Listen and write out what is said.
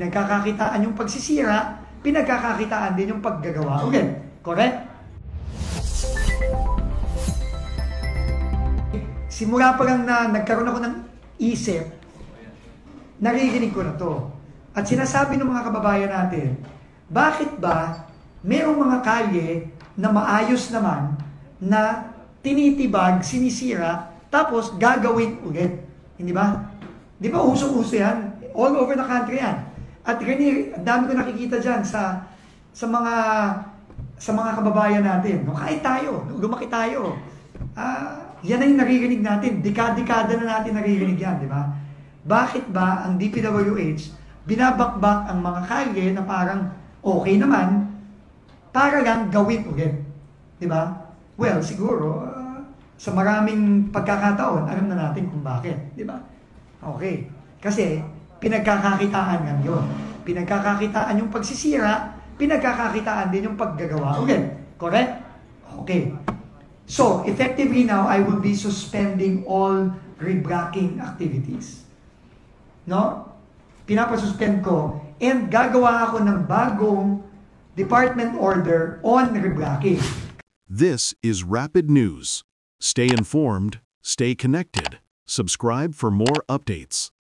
Pinagkakakitaan yung pagsisira, pinagkakakitaan din yung paggagawa ulit. Correct? Simula pa lang na nagkaroon ako ng isip, naririnig ko na to. At sinasabi ng mga kababayan natin, bakit ba merong mga kalye na maayos naman na tinitibag, sinisira, tapos gagawin ulit? Hindi ba? Di ba usong-uso yan? All over the country yan. At ganyan, ang dami ko nakikita dyan sa mga kababayan natin. No, kahit tayo, lumaki tayo. Yan ay naririnig natin. Dekada na natin naririnig yan, di ba? Bakit ba ang DPWH binabakbak ang mga kalye na parang okay naman para lang gawin ulit? Di ba? Well, siguro, sa maraming pagkakataon, alam na natin kung bakit. Di ba? Okay. Kasi, pinagkakakitaan lang yun. Pinagkakakitaan yung pagsisira, pinagkakakitaan din yung paggagawa ulit. Correct? Okay. So, effectively now, I will be suspending all rebracking activities. No? Pinapasuspend ko and gagawa ako ng bagong department order on rebracking. This is Rapid News. Stay informed, stay connected. Subscribe for more updates.